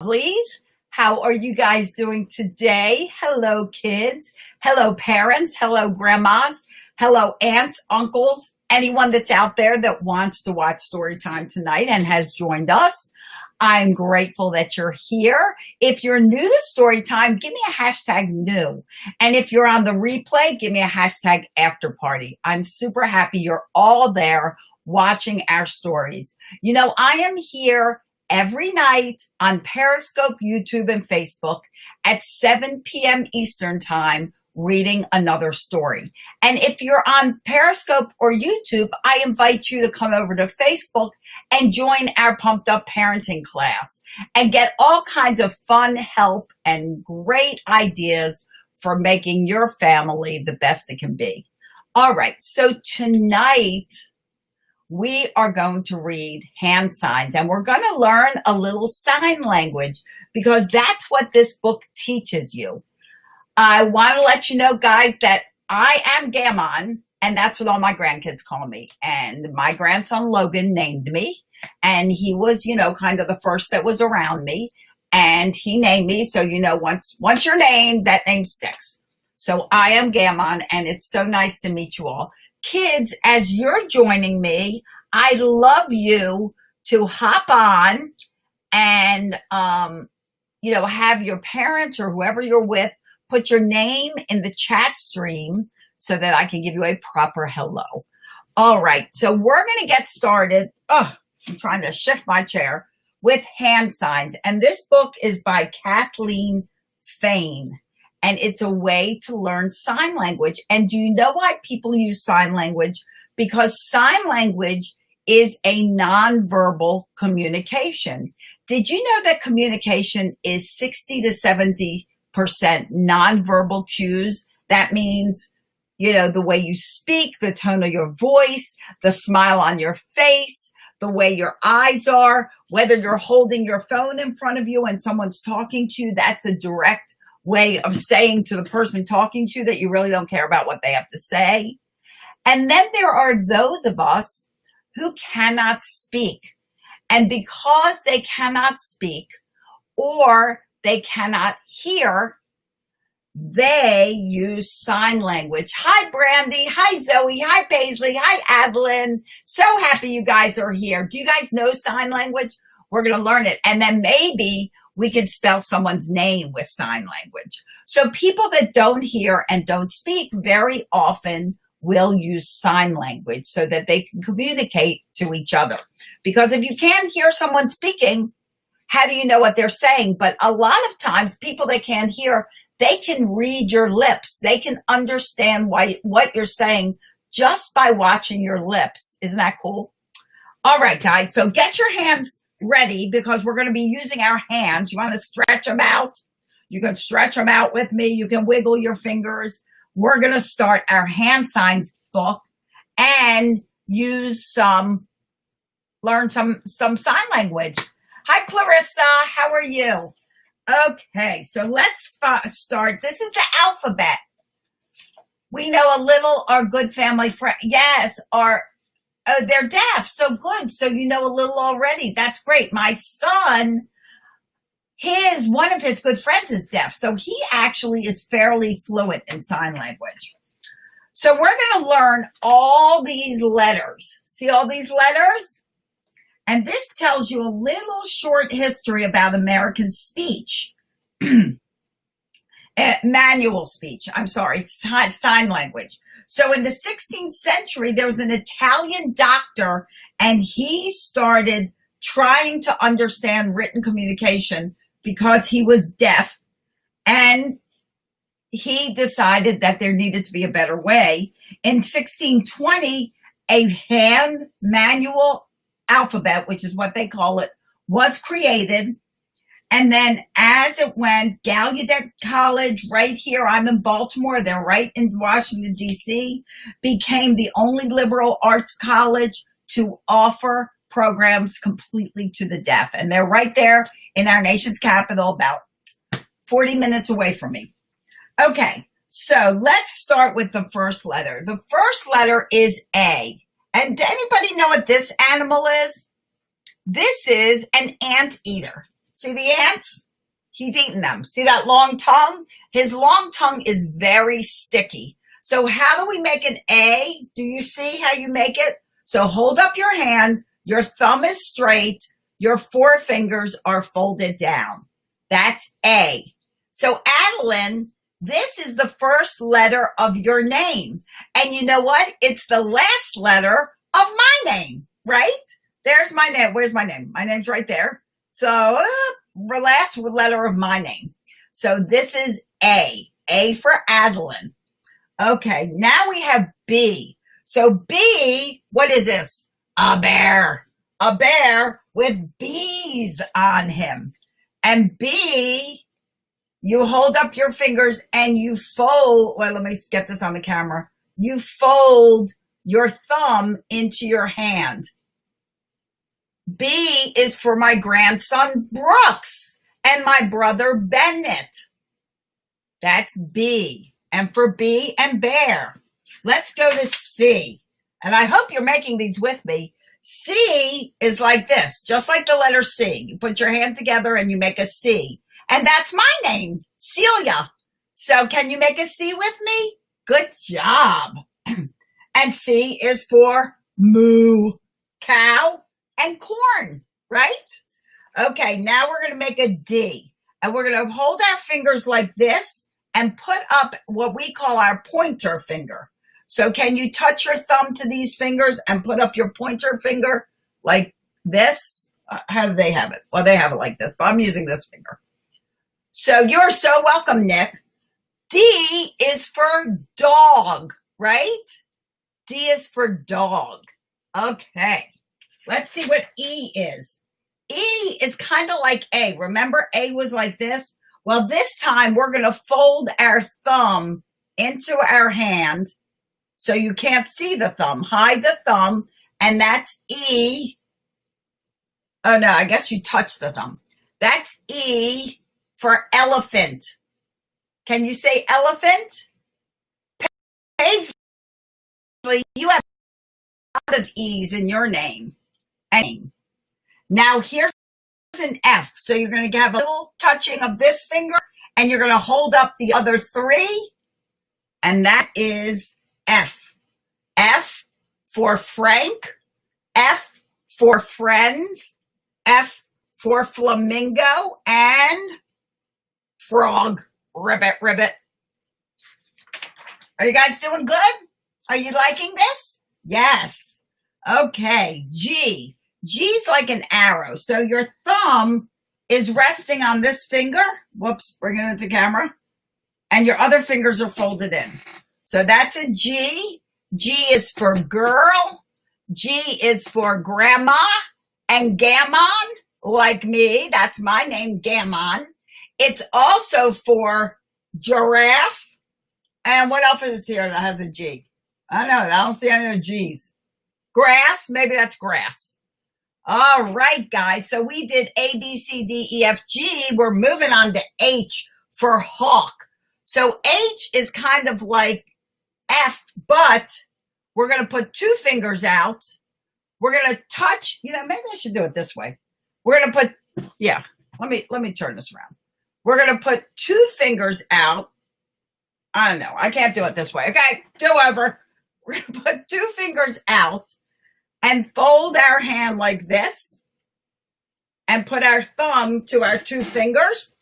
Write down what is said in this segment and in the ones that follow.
Lovelies. How are you guys doing today? Hello, kids. Hello, parents. Hello, grandmas. Hello, aunts, uncles, anyone that's out there that wants to watch story time tonight and has joined us. I'm grateful that you're here. If you're new to story time, give me a hashtag new. And if you're on the replay, give me a hashtag after party. I'm super happy you're all there watching our stories. You know, I am here every night on Periscope, YouTube, and Facebook at 7 p.m. Eastern Time, reading another story. And if you're on Periscope or YouTube, I invite you to come over to Facebook and join our Pumped Up Parenting class and get all kinds of fun help and great ideas for making your family the best it can be. All right, so tonight, we are going to read hand signs, and we're going to learn a little sign language because that's what this book teaches you. I want to let you know, guys, that I am Gamon, and that's what all my grandkids call me. And my grandson Logan named me, and he was, you know, kind of the first that was around me, and he named me. So, you know, once you're named, that name sticks. So I am Gamon, and it's so nice to meet you all. Kids, as you're joining me, I'd love you to hop on and, you know, have your parents or whoever you're with put your name in the chat stream so that I can give you a proper hello. All right, so we're going to get started. Oh, I'm trying to shift my chair with hand signs. And this book is by Kathleen Fain. And it's a way to learn sign language. And do you know why people use sign language? Because sign language is a nonverbal communication. Did you know that communication is 60 to 70% nonverbal cues? That means, you know, the way you speak, the tone of your voice, the smile on your face, the way your eyes are, whether you're holding your phone in front of you and someone's talking to you, that's a direct way of saying to the person talking to you that you really don't care about what they have to say. And then there are those of us who cannot speak. And because they cannot speak or they cannot hear, they use sign language. Hi, Brandy. Hi, Zoe. Hi, Paisley. Hi, Adeline. So happy you guys are here. Do you guys know sign language? We're going to learn it. And then maybe we can spell someone's name with sign language. So people that don't hear and don't speak very often will use sign language so that they can communicate to each other. Because if you can't hear someone speaking, how do you know what they're saying? But a lot of times people that can't hear, they can read your lips. They can understand what you're saying just by watching your lips. Isn't that cool? All right, guys. So get your hands ready because we're going to be using our hands. You want to stretch them out? You can stretch them out with me. You can wiggle your fingers. We're going to start our hand signs book and learn some sign language. Hi, Clarissa. How are you? Okay, so let's start. This is the alphabet. We know a little, our good family friend. Yes, they're deaf. So good. So you know a little already. That's great. My son, one of his good friends is deaf. So he actually is fairly fluent in sign language. So we're going to learn all these letters. See all these letters? And this tells you a little short history about American speech. Manual speech. I'm sorry, sign language. So in the 16th century, there was an Italian doctor, and he started trying to understand written communication because he was deaf. And he decided that there needed to be a better way. In 1620, a hand manual alphabet, which is what they call it, was created. And then as it went, Gallaudet College, right here, I'm in Baltimore, they're right in Washington, D.C., became the only liberal arts college to offer programs completely to the deaf. And they're right there in our nation's capital, about 40 minutes away from me. Okay, so let's start with the first letter. The first letter is A. And anybody know what this animal is? This is an anteater. See the ants? He's eating them. See that long tongue? His long tongue is very sticky. So how do we make an A? Do you see how you make it? So hold up your hand. Your thumb is straight. Your forefingers are folded down. That's A. So Adeline, this is the first letter of your name. And you know what? It's the last letter of my name, right? There's my name. Where's my name? My name's right there. So the last letter of my name. So this is A. A for Adeline. Okay, now we have B. So B, what is this? A bear. A bear with bees on him. And B, you hold up your fingers and you fold. Well, let me get this on the camera. You fold your thumb into your hand. B is for my grandson Brooks and my brother Bennett. That's B. And for B and bear. Let's go to C. And I hope you're making these with me. C is like this, just like the letter C. You put your hand together and you make a C. And that's my name, Celia. So can you make a C with me? Good job. And C is for moo, cow, and corn, right? Okay, now we're going to make a D. And we're going to hold our fingers like this and put up what we call our pointer finger. So can you touch your thumb to these fingers and put up your pointer finger like this? How do they have it? Well, they have it like this, but I'm using this finger. So you're so welcome, Nick. D is for dog, right? D is for dog. Okay, let's see what E is. E is kind of like A. Remember A was like this? Well, this time we're going to fold our thumb into our hand so you can't see the thumb. Hide the thumb, and that's E. Oh, no, I guess you touch the thumb. That's E for elephant. Can you say elephant? Paisley, you have a lot of E's in your name. Now, here's an F. So you're going to have a little touching of this finger and you're going to hold up the other three. And that is F. F for Frank. F for friends. F for flamingo and frog. Ribbit, ribbit. Are you guys doing good? Are you liking this? Yes. Okay. G. G's like an arrow. So your thumb is resting on this finger. Whoops, bring it into camera. And your other fingers are folded in. So that's a G. G is for girl. G is for grandma. And Gamon, like me, that's my name, Gamon. It's also for giraffe. And what else is here that has a G? I don't know. I don't see any of the G's. Grass, maybe that's grass. All right, guys. So we did A, B, C, D, E, F, G. We're moving on to H for hawk. So H is kind of like F, but we're going to put two fingers out. We're going to touch, maybe I should do it this way. We're going to put, let me turn this around. We're going to put two fingers out. I don't know. I can't do it this way. Okay, do over. We're going to put two fingers out and fold our hand like this and put our thumb to our two fingers.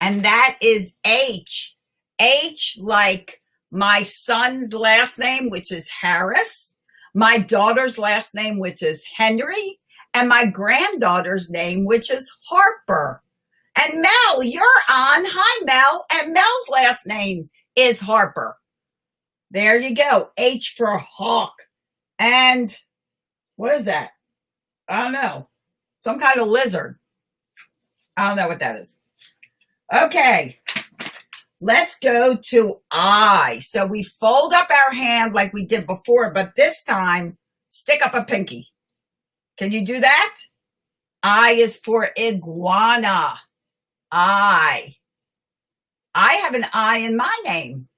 And that is H. H like my son's last name, which is Harris, my daughter's last name, which is Henry, and my granddaughter's name, which is Harper. And Mel, you're on. Hi, Mel. And Mel's last name is Harper. There you go. H for hawk. And what is that? I don't know. Some kind of lizard. I don't know what that is. Okay. Let's go to I. So we fold up our hand like we did before, but this time, stick up a pinky. Can you do that? I is for iguana. I have an I in my name.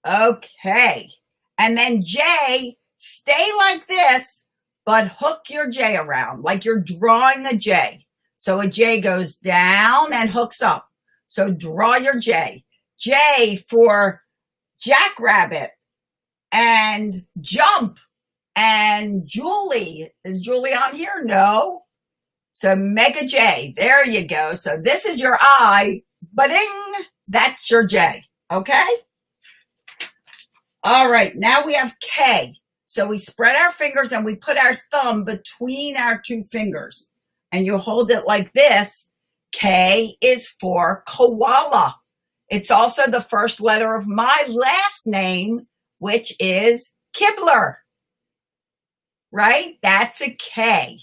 Okay. And then J, stay like this, but hook your J around like you're drawing a J. So a J goes down and hooks up. So draw your J. J for jackrabbit and jump and Julie. Is Julie on here? No. So make a J. There you go. So this is your I. Ba-ding. That's your J. Okay? All right. Now we have K. So we spread our fingers and we put our thumb between our two fingers. And you hold it like this. K is for koala. It's also the first letter of my last name, which is Kibler. Right? That's a K.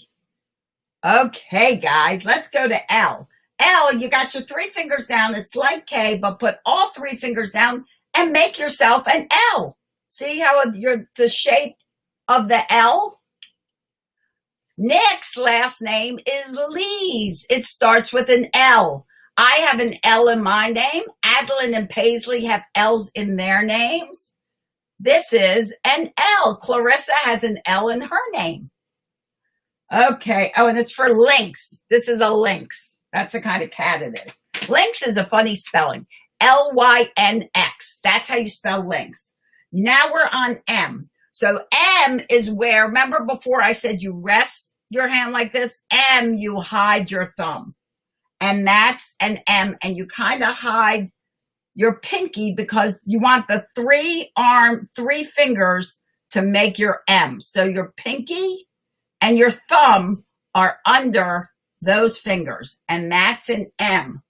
Okay, guys, let's go to L. L, you got your 3 fingers down. It's like K, but put all 3 fingers down and make yourself an L. See how the shape of the L? Nick's last name is Lees. It starts with an L. I have an L in my name. Adeline and Paisley have L's in their names. This is an L. Clarissa has an L in her name. Okay. Oh, and it's for lynx. This is a lynx. That's the kind of cat it is. Lynx is a funny spelling. L-Y-N-X. That's how you spell lynx. Now we're on M. So M is where, remember before I said you rest your hand like this? M, you hide your thumb. And that's an M. And you kind of hide your pinky because you want the 3 fingers to make your M. So your pinky and your thumb are under those fingers. And that's an M.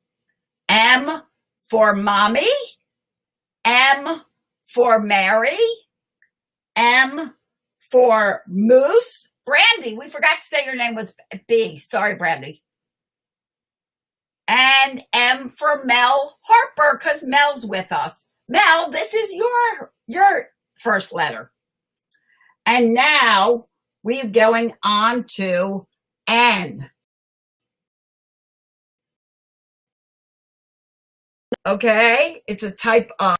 M for mommy. M for Mary. M for moose. Brandy, we forgot to say your name was B. Sorry, Brandy. And M for Mel Harper, because Mel's with us. Mel, this is your first letter. And now we're going on to N. Okay, it's a type of.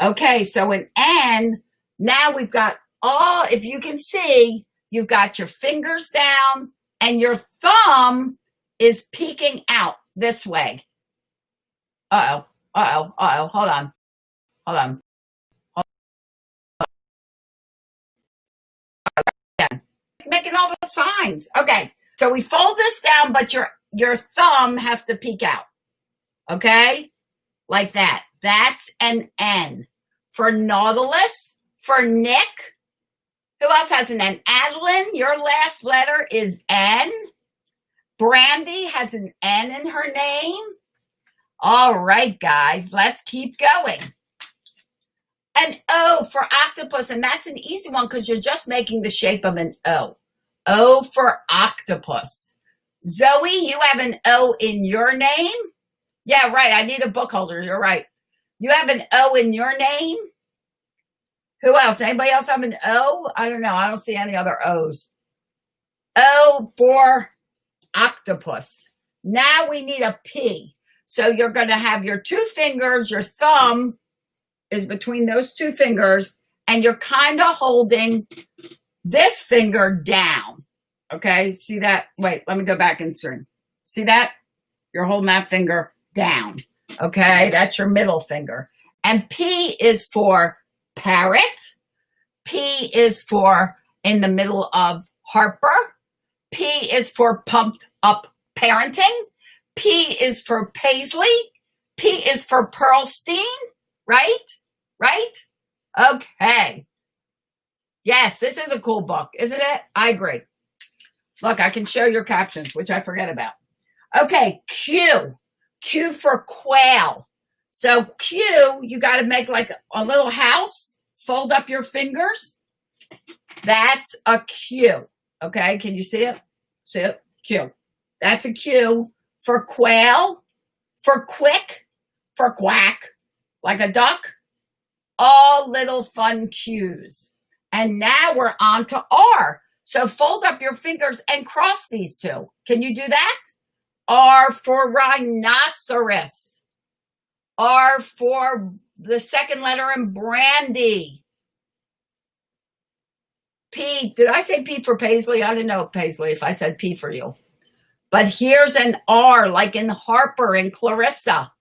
Okay, so in N, now we've got all, if you can see, you've got your fingers down and your thumb is peeking out this way. Uh-oh. Hold on. Making all the signs. Okay, so we fold this down, but your thumb has to peek out. Okay, like that. That's an N. For Nautilus, for Nick. Who else has an N? Adeline, your last letter is N. Brandy has an N in her name. All right, guys, let's keep going. An O for octopus, and that's an easy one because you're just making the shape of an O. O for octopus. Zoe, you have an O in your name? Yeah, right, I need a book holder, you're right. You have an O in your name? Who else? Anybody else have an O? I don't know. I don't see any other O's. O for octopus. Now we need a P. So you're going to have your 2 fingers, your thumb is between those 2 fingers, and you're kind of holding this finger down. Okay, see that? Wait, let me go back and string. See that? You're holding that finger down. Okay, that's your middle finger. And P is for parrot. P is for in the middle of Harper. P is for pumped up parenting. P is for Paisley. P is for Pearlstein. Right? Okay. Yes, this is a cool book, isn't it? I agree. Look, I can show your captions, which I forget about. Okay, Q. Q for quail. So Q, you got to make like a little house. Fold up your fingers. That's a Q. Okay, can you see it? See it? Q. That's a Q for quail, for quick, for quack, like a duck. All little fun Q's. And now we're on to R. So fold up your fingers and cross these 2. Can you do that? R for rhinoceros. R for the second letter in Brandy. P, did I say P for Paisley? I didn't know, Paisley, if I said P for you. But here's an R, like in Harper and Clarissa.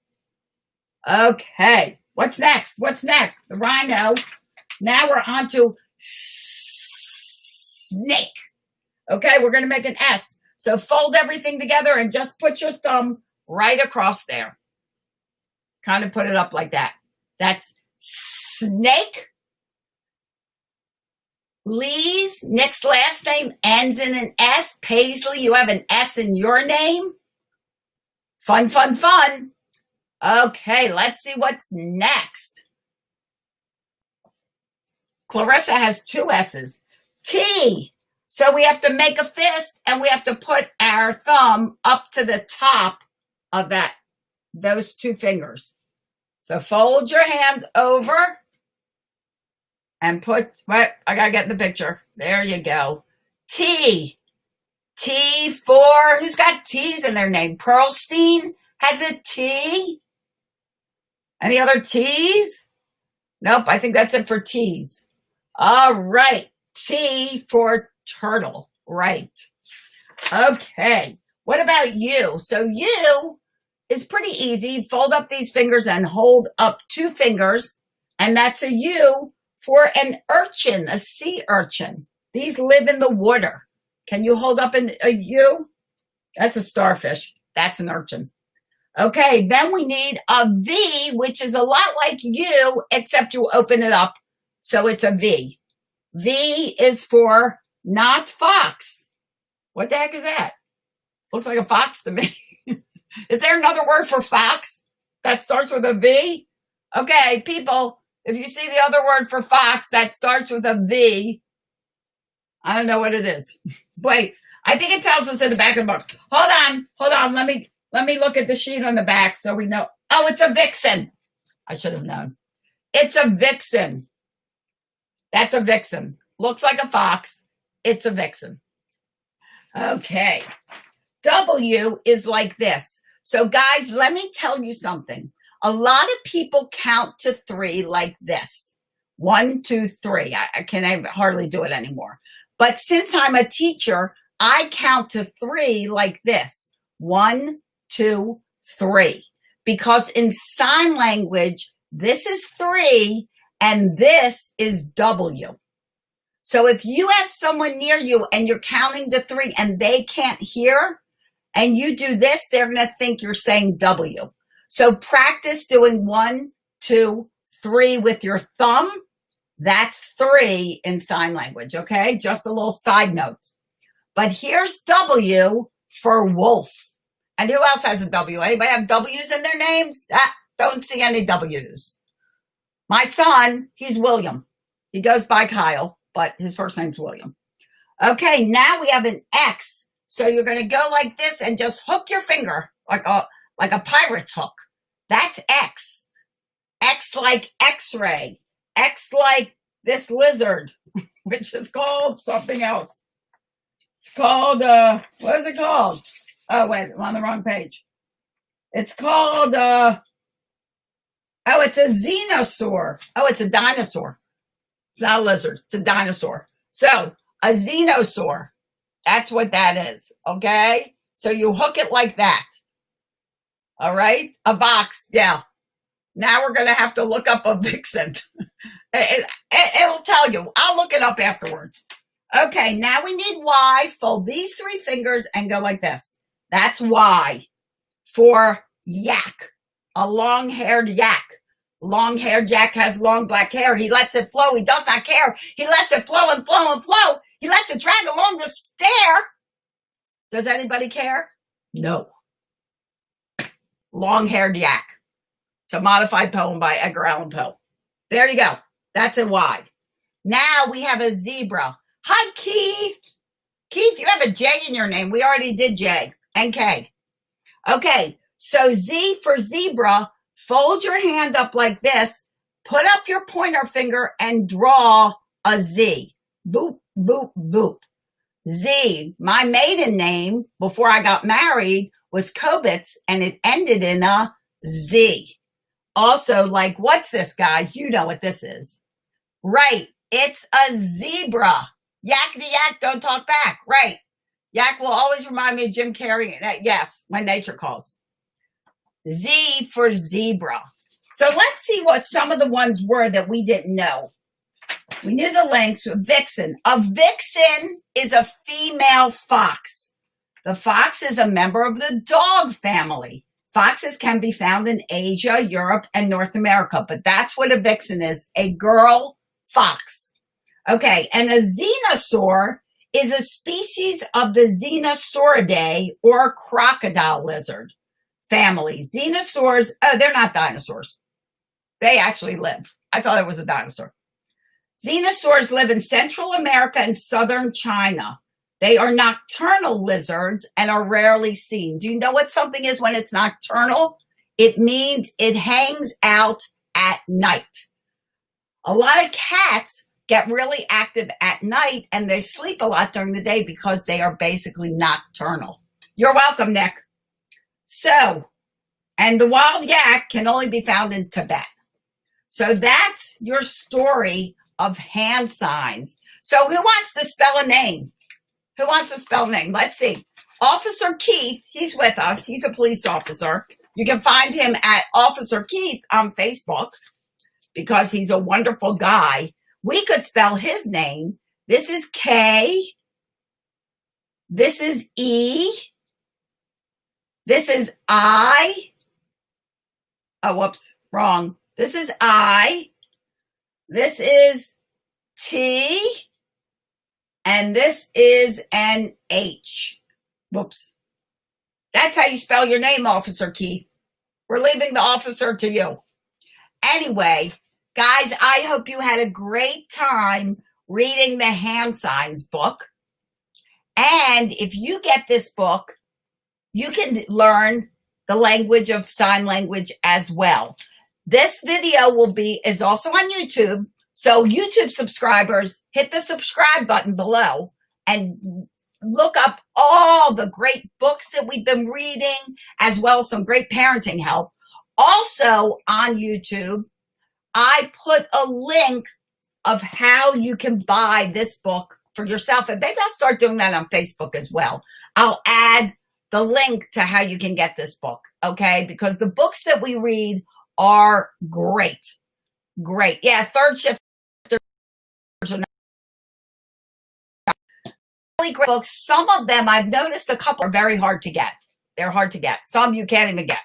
Okay, what's next? What's next? The rhino. Now we're on to snake. Okay, we're going to make an S. So fold everything together and just put your thumb right across there. Kind of put it up like that. That's snake. Lee's Nick's last name ends in an S. Paisley, you have an S in your name. Fun, fun, fun. Okay, let's see what's next. Clarissa has 2 S's. T. So we have to make a fist and we have to put our thumb up to the top of those 2 fingers. So fold your hands over and put, what? I gotta get the picture. There you go. T. T for, who's got T's in their name? Pearlstein has a T. Any other T's? Nope, I think that's it for T's. All right. T for turtle. Right. Okay. What about you? So you is pretty easy. Fold up these fingers and hold up 2 fingers. And that's a U for an urchin, a sea urchin. These live in the water. Can you hold up a U? That's a starfish. That's an urchin. Okay, then we need a V, which is a lot like U, except you open it up. So it's a V. V is for not fox. What the heck is that? Looks like a fox to me. Is there another word for fox that starts with a V? Okay, people, if you see the other word for fox that starts with a V, I don't know what it is. Wait, I think it tells us in the back of the book. Hold on. Let me look at the sheet on the back so we know. Oh, it's a vixen. I should have known. It's a vixen. That's a vixen. Looks like a fox. It's a vixen. Okay. W is like this. So guys, let me tell you something. A lot of people count to 3 like this. 1, 2, 3. I can hardly do it anymore. But since I'm a teacher, I count to 3 like this. 1, 2, 3. Because in sign language, this is 3 and this is W. So if you have someone near you and you're counting to 3 and they can't hear and you do this, they're going to think you're saying W. So practice doing 1, 2, 3 with your thumb. That's 3 in sign language, okay? Just a little side note. But here's W for wolf. And who else has a W? Anybody have W's in their names? Don't see any W's. My son, he's William. He goes by Kyle, but his first name's William. Okay, now we have an X. So you're going to go like this and just hook your finger like a pirate's hook. That's X. X like X-ray. X like this lizard, which is called something else. It's called, what is it called? Oh, wait, I'm on the wrong page. It's called, it's a xenosaur. Oh, it's a dinosaur. It's not a lizard. It's a dinosaur. So a xenosaur. That's what that is. Okay. So you hook it like that. All right. A box. Yeah. Now we're going to have to look up a vixen. It'll tell you. I'll look it up afterwards. Okay. Now we need Y. Fold these 3 fingers and go like this. That's Y for yak. A long-haired yak. Long-haired yak has long black hair. He lets it flow. He does not care. He lets it flow and flow and flow. He lets it drag along the stair. Does anybody care? No. Long-haired yak. It's a modified poem by Edgar Allan Poe. There you go. That's a Y. Now we have a zebra. Hi, Keith. Keith, you have a J in your name. We already did J and K. Okay, so Z for zebra. Fold your hand up like this. Put up your pointer finger and draw a Z. Boop, boop, boop. Z. My maiden name before I got married was Kobitz, and it ended in a Z. Also, like, what's this, guys? You know what this is. Right. It's a zebra. Yakety yak, don't talk back. Right. Yak will always remind me of Jim Carrey. Yes, when nature calls. Z for zebra. So let's see what some of the ones were that we didn't know. We knew the links. Vixen. A vixen is a female fox. The fox is a member of the dog family. Foxes can be found in Asia, Europe, and North America, but that's what a vixen is, a girl fox. Okay, and a xenosaur is a species of the Xenosauridae or crocodile lizard family. Xenosaurs, oh, they're not dinosaurs. They actually live. I thought it was a dinosaur. Xenosaurs live in Central America and southern China. They are nocturnal lizards and are rarely seen. Do you know what something is when it's nocturnal? It means it hangs out at night. A lot of cats get really active at night and they sleep a lot during the day because they are basically nocturnal. You're welcome, Nick. So, and the wild yak can only be found in Tibet. So that's your story of hand signs. So who wants to spell a name? Who wants to spell a name? Let's see. Officer Keith, he's with us. He's a police officer. You can find him at Officer Keith on Facebook because he's a wonderful guy. We could spell his name. This is K. This is E. This is I. Oh, whoops, wrong. This is I. This is T. And this is an H. Whoops. That's how you spell your name, Officer Keith. We're leaving the officer to you. Anyway, guys, I hope you had a great time reading the hand signs book. And if you get this book, you can learn the language of sign language as well. This video is also on YouTube. So YouTube subscribers, hit the subscribe button below and look up all the great books that we've been reading, as well as some great parenting help. Also on YouTube, I put a link of how you can buy this book for yourself. And maybe I'll start doing that on Facebook as well. I'll add the link to how you can get this book, okay? Because the books that we read are great. Great. Yeah, third shift. Really great books. Some of them I've noticed a couple are very hard to get. They're hard to get. Some you can't even get.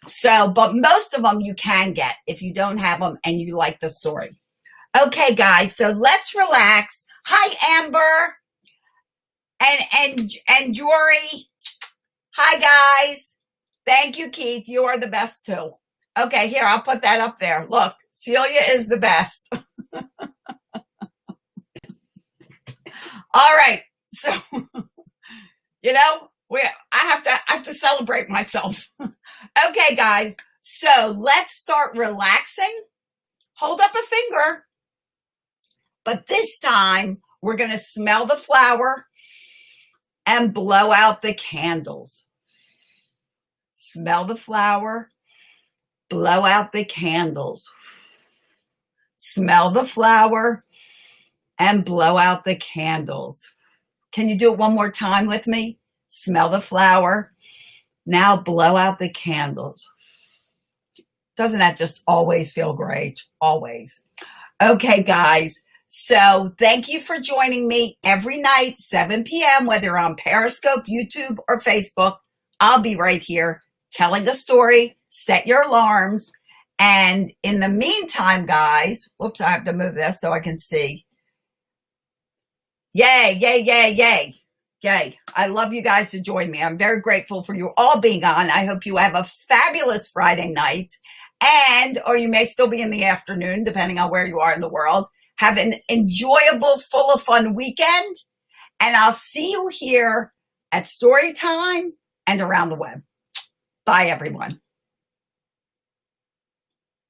So, but most of them you can get if you don't have them and you like the story. Okay, guys, so let's relax. Hi, Amber and Jory. Hi, guys. Thank you, Keith. You are the best too. Okay, here, I'll put that up there. Look, Celia is the best. All right. So, you know, I have to celebrate myself. Okay, guys. So let's start relaxing. Hold up a finger. But this time we're going to smell the flower and blow out the candles. Smell the flower, blow out the candles. Smell the flower and blow out the candles. Can you do it one more time with me? Smell the flower. Now blow out the candles. Doesn't that just always feel great? Always. Okay, guys. So thank you for joining me every night, 7 p.m., whether on Periscope, YouTube, or Facebook. I'll be right here telling a story. Set your alarms. And in the meantime, guys, whoops, I have to move this so I can see. Yay, yay, yay, yay. Yay. I love you guys to join me. I'm very grateful for you all being on. I hope you have a fabulous Friday night or you may still be in the afternoon, depending on where you are in the world. Have an enjoyable, full of fun weekend. And I'll see you here at Storytime and around the web. Bye, everyone.